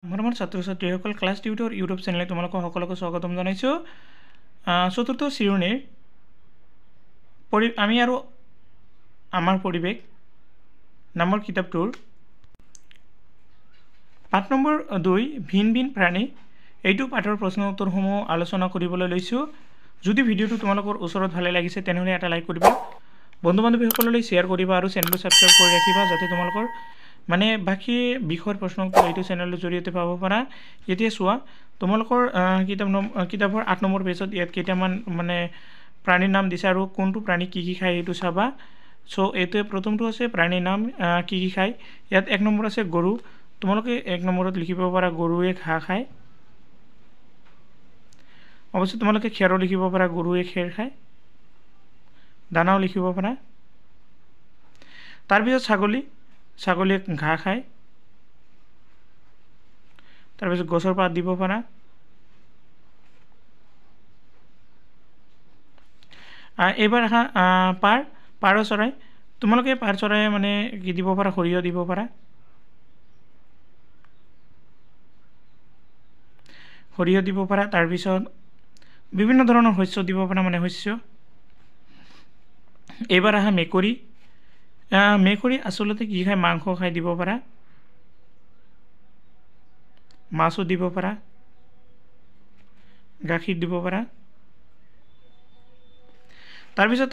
মৰমৰ ছাত্ৰ ছাত্ৰীসকল ক্লাছ টিউটৰ ইউটিউব চেনেলে তোমালোকক সকলোকে স্বাগতম জনাইছোঁ। চতুৰ্থ শ্ৰেণীৰ আমি আৰু আমাৰ পৰিৱেশ নামৰ কিতাপটোৰ পাঠ নম্বৰ 2 ভিন ভিন প্ৰাণী এইটো পাঠৰ প্ৰশ্ন উত্তৰসমূহ আলোচনা কৰিবলৈ লৈছোঁ। যদি ভিডিঅ'টো তোমালোকৰ ওচৰত ভালে লাগিছে তেনেহ'লে এটা লাইক কৰিবা, বন্ধু বান্ধৱীসকললৈ শ্বেয়াৰ কৰিবা আৰু চেনেলটো ছাবস্ক্ৰাইব কৰি ৰাখিবা যাতে তোমালোকৰ বাকী বিষয়ৰ প্ৰশ্ন উত্তৰ এইটো চেনেলৰ জৰিয়তে পাব পাৰা। এতিয়া চোৱা তোমালোকৰ কিতাপৰ 8 নম্বৰ পেজত ইয়াত কেইটামান প্ৰাণীৰ নাম দিছে আৰু কোনটো প্ৰাণী কি খায় এইটো চাবা। চ' এইটোৱে প্ৰথমটো আছে প্ৰাণীৰ নাম কি খায়। ইয়াত 1 নম্বৰ আছে গৰু। তোমালোকে 1 নম্বৰত লিখিব পাৰা গৰুৱে ঘাঁহ খায়। অৱশ্যে তোমালোকে খেৰো লিখিব পাৰা গৰুৱে খেৰ খায়, দানাও লিখিব পাৰা। তাৰপিছত ছাগলীয়ে ঘাঁহ খায়। তাৰপিছত গছৰ পাত দিব পাৰা। এইবাৰ আহা পাৰ চৰাই। তোমালোকে পাৰ চৰাই কি দিব পাৰা, সৰিয়হ দিব পাৰা। সৰিয়হ দিব পাৰা। তাৰপিছত বিভিন্ন ধৰণৰ শস্য দিব পাৰা, শস্য। এইবাৰ আহা মেকুৰী। মেকুৰী আচলতে কি খায়, মাংস খাই দিব পাৰা। মাছো দিব পাৰা, গাখীৰ দিব পাৰা। তাৰপিছত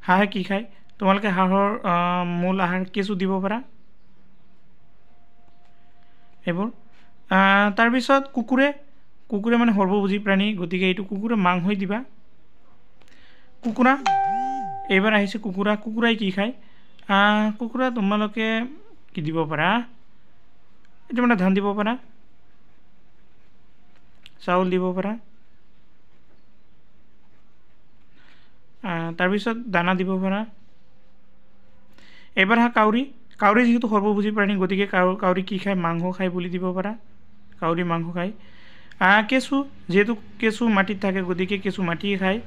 হাঁহে কি খায়, তোমালোকে হাঁহৰ মূল আহাৰ কেঁচু দিব পাৰা এইবোৰ। তাৰপিছত কুকুৰে সৰ্বভোজী প্ৰাণী, গতিকে এইটো কুকুৰে মাংসই দিবা। কুকুৰা, এইবাৰ আহিছে কুকুৰাই কি খায়। কুকুৰা তোমালোকে কি দিব পাৰা, এইটো ধান দিব পাৰা, চাউল দিব পাৰা। তাৰপিছত দানা দিব পাৰা। এইবাৰ কাউৰী যিহেতু সৰ্বভোজী প্ৰাণী, গতিকে কাউৰী কি খায়, মাংস খায় বুলি দিব পাৰা। কাউৰী মাংস খায়। কেঁচু, যিহেতু কেঁচু মাটিত থাকে গতিকে কেঁচু মাটিয়ে খায়।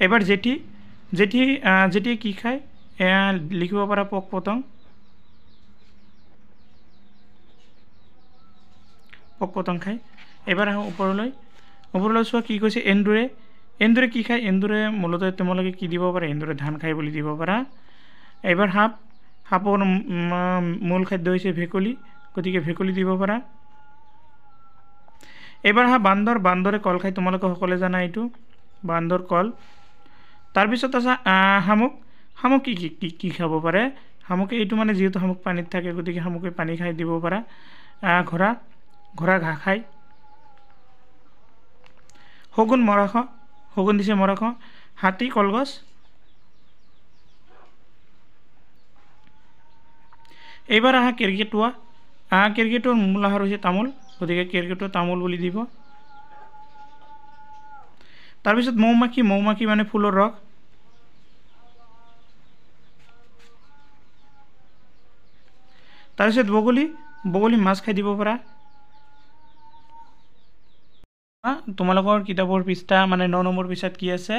এবাৰ জেঠীয়ে কি খায়, লিখিব পাৰা পোক পতংগ। খায়। এবাৰ আহোঁ ওপৰলৈ চোৱা কি কৈছে। এন্দুৰে কি খায়, এন্দুৰে মূলতঃ তোমালোকে কি দিব পাৰা, এন্দুৰে ধান খায় বুলি দিব পাৰা। এইবাৰ সাপৰ মূল খাদ্য হৈছে ভেকুলী, গতিকে ভেকুলী দিব পাৰা। এইবাৰ বান্দৰে কল খায়, তোমালোকে সকলোৱে জানা এইটো, বান্দৰ কল। তাৰপিছত আছে শামুক কি খাব পাৰে, শামুকে এইটো যিহেতু শামুক পানীত থাকে গতিকে শামুকে পানী খাই দিব পাৰা। ঘোঁৰা ঘাঁহ খায়। শগুন দিছে মৰাশ। হাতী কলগছ। এইবাৰ কেৰ্কেটুৱা। কেৰ্কেটুৱাৰ মূল আহাৰ হৈছে তামোল, গতিকে কেৰ্কেটুৱা তামোল বুলি দিব। তাৰপিছত মৌমাখি ফুলৰ ৰস। তাৰপিছত বগলী মাছ খাই দিব পাৰা। তোমালোকৰ কিতাপৰ পৃষ্ঠা 9 নম্বৰ পৃষ্ঠাত কি আছে,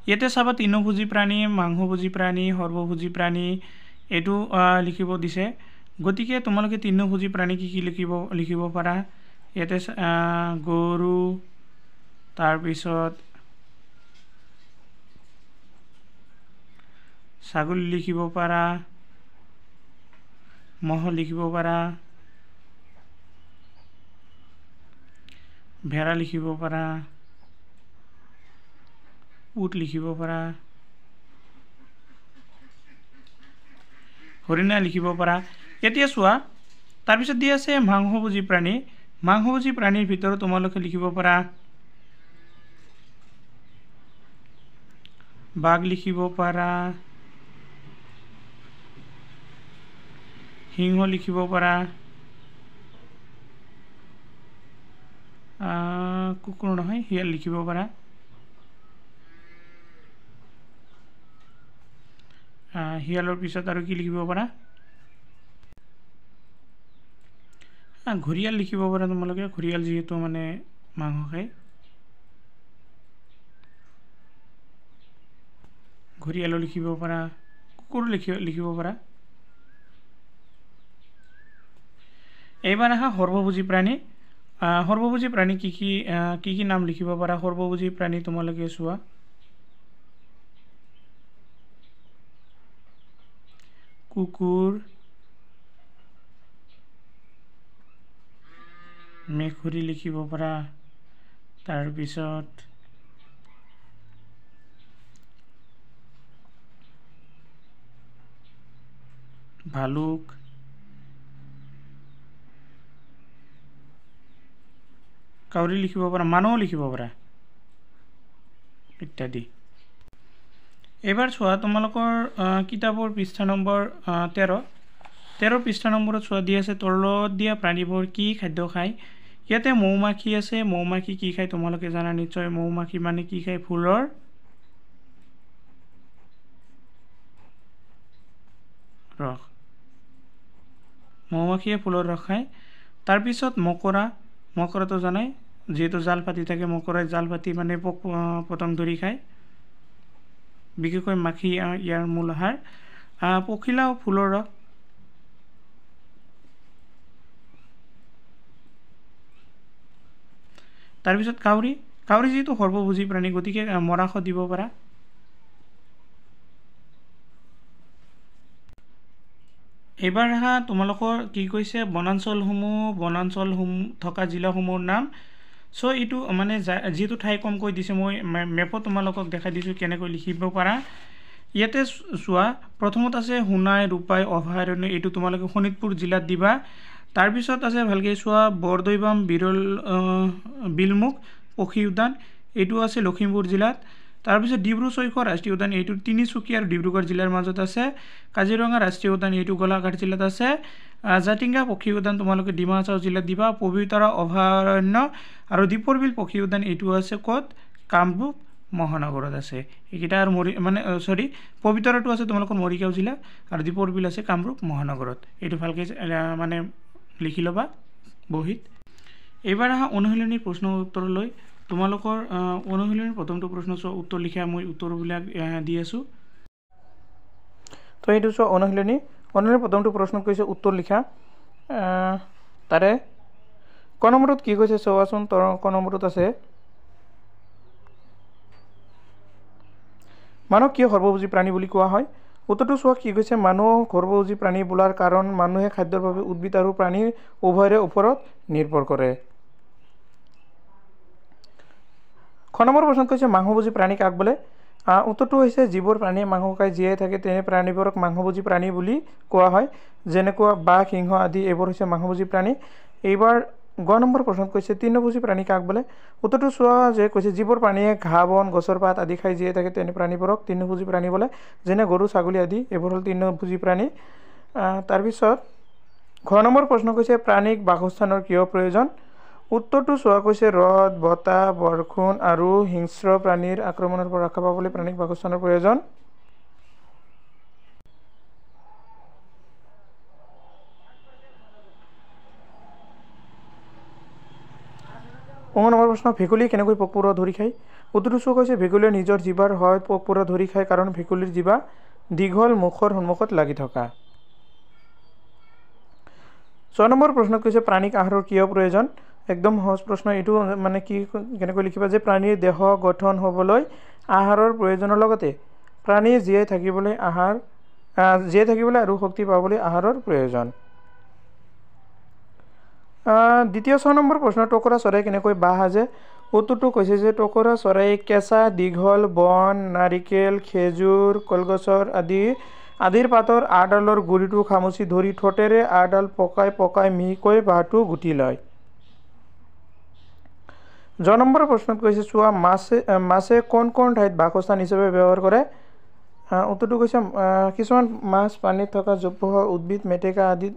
ইয়াতে চাবা তৃণভোজী প্ৰাণী, মাংসভোজী প্ৰাণী, সৰ্বভোজী প্ৰাণী এইটো লিখিব দিছে। গতিকে তোমালোকে তৃণভোজী প্ৰাণী কি লিখিব পাৰা। ইয়াতে গৰু, তাৰপিছত ছাগলী লিখিব পাৰা, ম'হ লিখিব পাৰা, ভেড়া লিখিব পাৰা, উট লিখিব পাৰা, হৰিণা লিখিব পাৰা। এতিয়া চোৱা তাৰপিছত দি আছে মাংসভোজী প্ৰাণী। মাংসভোজী প্ৰাণীৰ ভিতৰত তোমালোকে লিখিব পাৰা বাঘ লিখিব পাৰা, সিংহ লিখিব পাৰা, কুকুৰ নহয় শিয়াল লিখিব পাৰা। শিয়ালৰ পিছত আৰু কি লিখিব পাৰা, ঘঁৰিয়াল লিখিব পাৰা তোমালোকে, ঘঁৰিয়াল যিহেতু মাংস খায়। ঘঁৰিয়ালো লিখিব পাৰা, কুকুৰ লিখিব পাৰা। এইবাৰ আহা সৰ্বভোজী প্ৰাণী সৰ্বভোজী প্ৰাণী কি নাম লিখিব পাৰা সৰ্বভোজী প্ৰাণী তোমালোকে চোৱা কুকুৰ মেকুৰী লিখিব পাৰা তাৰপিছত ভালুক কাউৰী লিখিব পাৰা মানুহ লিখিব পাৰা ইত্যাদি এবাৰ চোৱা তোমালোকৰ কিতাপৰ পৃষ্ঠা নম্বৰ 13 পৃষ্ঠা নম্বৰত চোৱা দি আছে তলত দিয়া প্ৰাণীবোৰ কি খাদ্য খায় ইয়াতে মৌমাখি আছে মৌমাখি কি খায় তোমালোকে জানা নিশ্চয় মৌমাখি মানে কি খায় ফুলৰ ৰস মৌমাখিয়ে ফুলৰ ৰস খায় তাৰপিছত মকৰাটো জানাই যেহেতু জাল পাতি থাকে মকৰাই জাল পাতি মানে পোক পতংগ ধৰি খায় বিশেষকৈ মাখি ইয়াৰ মূল আহাৰ পখিলাও ফুলৰ ৰস তাৰপিছত কাউৰী যেহেতু সৰ্বভোজী প্ৰাণী গতিকে মৰাশ দিব পাৰা এইবাৰ আহা তোমালোকৰ কি কৈছে বনাঞ্চলসমূহ থকা জিলাসমূহৰ নাম সো এইটো মানে যেহেতু ঠাই কমকৈ দিছে মই মেপত তোমালোকক দেখাই দিছোঁ কেনেকৈ লিখিব পাৰা ইয়াতে চোৱা প্ৰথমত আছে সোণাই ৰূপাই অভয়াৰণ্য এইটো তোমালোকে শোণিতপুৰ জিলাত দিবা তাৰপিছত আছে ভালকৈ চোৱা বৰদৈবাম বিলমুখ পক্ষী উদ্যান এইটো আছে লখিমপুৰ জিলাত তাৰপিছত ডিব্ৰু চৈখোৱা ৰাষ্ট্ৰীয় উদ্যান এইটো তিনিচুকীয়া আৰু ডিব্ৰুগড় জিলাৰ মাজত আছে কাজিৰঙা ৰাষ্ট্ৰীয় উদ্যান এইটো গোলাঘাট জিলাত আছে জাতিংগা পক্ষী উদ্যান তোমালোকে ডিমা হাছাও জিলাত দিবা পবিতৰা অভয়াৰণ্য আৰু দীপৰ বিল পক্ষী উদ্যান এইটো আছে ক'ত কামৰূপ মহানগৰত আছে এইকেইটা আৰু পবিতৰাটো আছে তোমালোকৰ মৰিগাঁও জিলা আৰু দীপৰ বিল আছে কামৰূপ মহানগৰত এইটো ভালকৈ মানে লিখি ল'বা বহীত এইবাৰ আহা অনুশীলনী প্ৰশ্ন উত্তৰলৈ তোমালোকৰ অনুশীলনীৰ প্ৰথমটো প্ৰশ্ন উত্তৰ লিখা মই উত্তৰবিলাক দি আছোঁ তো এইটো চোৱা অনুশীলনীৰ প্ৰথমটো প্ৰশ্ন কৈছে উত্তৰ লিখা তাৰে ক নম্বৰত কি কৈছে চোৱাচোন ক নম্বৰত আছে মানুহ কিয় সৰ্বভোজী প্ৰাণী বুলি কোৱা হয় উত্তৰটো চোৱা কি কৈছে মানুহ সৰ্বভোজী প্ৰাণী বোলাৰ কাৰণ মানুহে খাদ্যৰ বাবে উদ্ভিদ আৰু প্ৰাণীৰ উভয়ৰে ওপৰত নিৰ্ভৰ কৰে খ নম্বৰ প্ৰশ্নত কৈছে মাংসভোজী প্ৰাণী কাক বোলে উত্তৰটো হৈছে যিবোৰ প্ৰাণীয়ে মাংস খাই জীয়াই থাকে তেনে প্ৰাণীবোৰক মাংসভোজী প্ৰাণী বুলি কোৱা হয় যেনেকুৱা বাঘ সিংহ আদি এইবোৰ হৈছে মাংসভোজী প্ৰাণী এইবাৰ গ নম্বৰ প্ৰশ্নত কৈছে তৃণভোজী প্ৰাণী কাক বোলে উত্তৰটো চোৱা যে কৈছে যিবোৰ প্ৰাণীয়ে ঘাঁহ বন গছৰ পাত আদি খাই জীয়াই থাকে তেনে প্ৰাণীবোৰক তৃণভোজী প্ৰাণী বোলে যেনে গৰু ছাগলী আদি এইবোৰ হ'ল তৃণভোজী প্ৰাণী তাৰপিছত ঘ নম্বৰ প্ৰশ্ন কৈছে প্ৰাণীক বাসস্থানৰ কিয় প্ৰয়োজন উত্তৰটো চোৱা কৈছে ৰ'দ বতাহ বৰষুণ আৰু হিংস্ৰ প্ৰাণীৰ আক্ৰমণৰ পৰা ৰক্ষা পাবলৈ প্ৰাণীক বাসস্থানৰ প্ৰয়োজন নম্বৰ প্ৰশ্ন ভেকুলীয়ে কেনেকৈ পোক পৰুৱা ধৰি খায় উত্তৰটো চোৱা কৈছে ভেকুলীয়ে নিজৰ জিভাৰ সহায়ত পোক পৰুৱা ধৰি খায় কাৰণ ভেকুলীৰ জিভা দীঘল মুখৰ সন্মুখত লাগি থকা 6 নম্বৰ প্ৰশ্নত কৈছে প্ৰাণীক আহাৰৰ কিয় প্ৰয়োজন একদম সহজ প্ৰশ্ন এইটো মানে কি কেনেকৈ লিখিবা যে প্ৰাণীৰ দেহ গঠন হ'বলৈ আহাৰৰ প্ৰয়োজনৰ লগতে প্ৰাণী জীয়াই থাকিবলৈ আৰু শক্তি পাবলৈ আহাৰৰ প্ৰয়োজন দ্বিতীয় 6 নম্বৰ প্ৰশ্ন টকৰা চৰাই কেনেকৈ বাহ সাজে উত্তৰটো কৈছে যে টকৰা চৰাই কেঁচা দীঘল বন নাৰিকেল খেজুৰ কলগছৰ আদিৰ পাতৰ আডালৰ গুৰিটো খামুচি ধৰি ঠোঁটেৰে আডাল পকাই মিহিকৈ বাহটো গুটি লয় জ নম্বৰ প্ৰশ্নত কৈছে চোৱা মাছে কোন ঠাইত বাসস্থান হিচাপে ব্যৱহাৰ কৰে উত্তৰটো কৈছে কিছুমান মাছ পানীত থকা জোপোহা উদ্ভিদ মেটেকা আদিত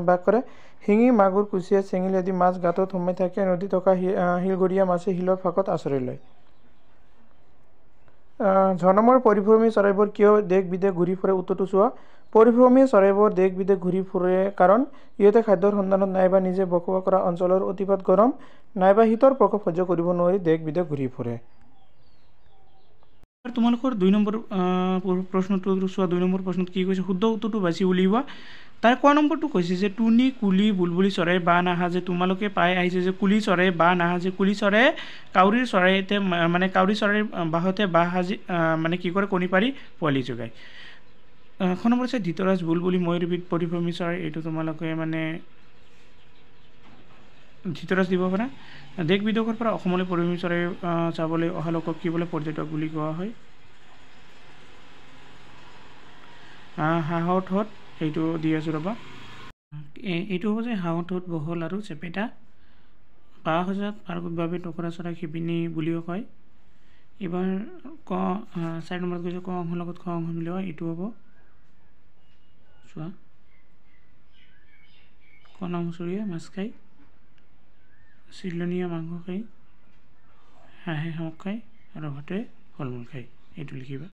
বাস কৰে শিঙি মাগুৰ কুচিয়া চেঙেলী আদি মাছ গাঁতত সোমাই থাকে নদীত থকা শিলগৰীয়া মাছে শিলৰ ফাঁকত আশ্ৰয় লয় ঝ নম্বৰ পৰিভ্ৰমী চৰাইবোৰ কিয় দেশ বিদেশ ঘূৰি ফুৰে উত্তৰটো চোৱা পৰিভ্ৰমী চৰাইবোৰ দেশ বিদেশ ঘূৰি ফুৰে কাৰণ ইহঁতে খাদ্যৰ সন্ধানত নাইবা নিজে বসবাস কৰা অঞ্চলৰ অতিপাত গৰম নাইবা শীতৰ প্ৰকোপ সহ্য কৰিব নোৱাৰি দেশ বিদেশ ঘূৰি ফুৰে আৰু তোমালোকৰ 2 নম্বৰ প্ৰশ্নটো চোৱা 2 নম্বৰ প্ৰশ্নত কি কৈছে শুদ্ধ উত্তৰটো বাছি উলিওৱা তাৰ ক নম্বৰটো কৈছে যে টুনি কুলি বুলবুলি চৰাই বা নাহাজে তোমালোকে পাই আহিছে যে কুলি চৰাই বা নাহাজে কুলি চৰাই কাউৰীৰ চৰাইতে মানে কাউৰী চৰাইৰ বাহতে বাহ সাজি মানে কি কৰে কণী পাৰি পোৱালি যোগায় খ নম্বৰ আছে ধৃতৰাজ বুলবুলি ময়ূৰবিধ পৰিভ্ৰমী চৰাই এইটো তোমালোকে মানে ধৃতৰাজ দিব পাৰা দেশ বিদেশৰ পৰা অসমলৈ পৰিভ্ৰমী চৰাই চাবলৈ অহা লোকক কি বোলে পৰ্যটক বুলি কোৱা হয় হাঁহৰ ঠোঁট এইটো দি আছোঁ ৰ'বা এইটো হ'ব যে হাঁহৰ ঠোঁট বহল আৰু চেপেটা বাঁহ সজাত পাৰ্গতভাৱে টুকুৰা চৰাই শিপিনী বুলিও কয় এইবাৰ 4 নম্বৰত কৈছে ক অংশৰ লগত খ অংশ মিলোৱা এইটো হ'ব চোৱা কণামুচুৰীয়া মাছ খায় চিলনীয়া মাংস খায় হাঁহে শামুক খায় আৰু ভাটৌৱে ফল মূল খায় এইটো লিখিবা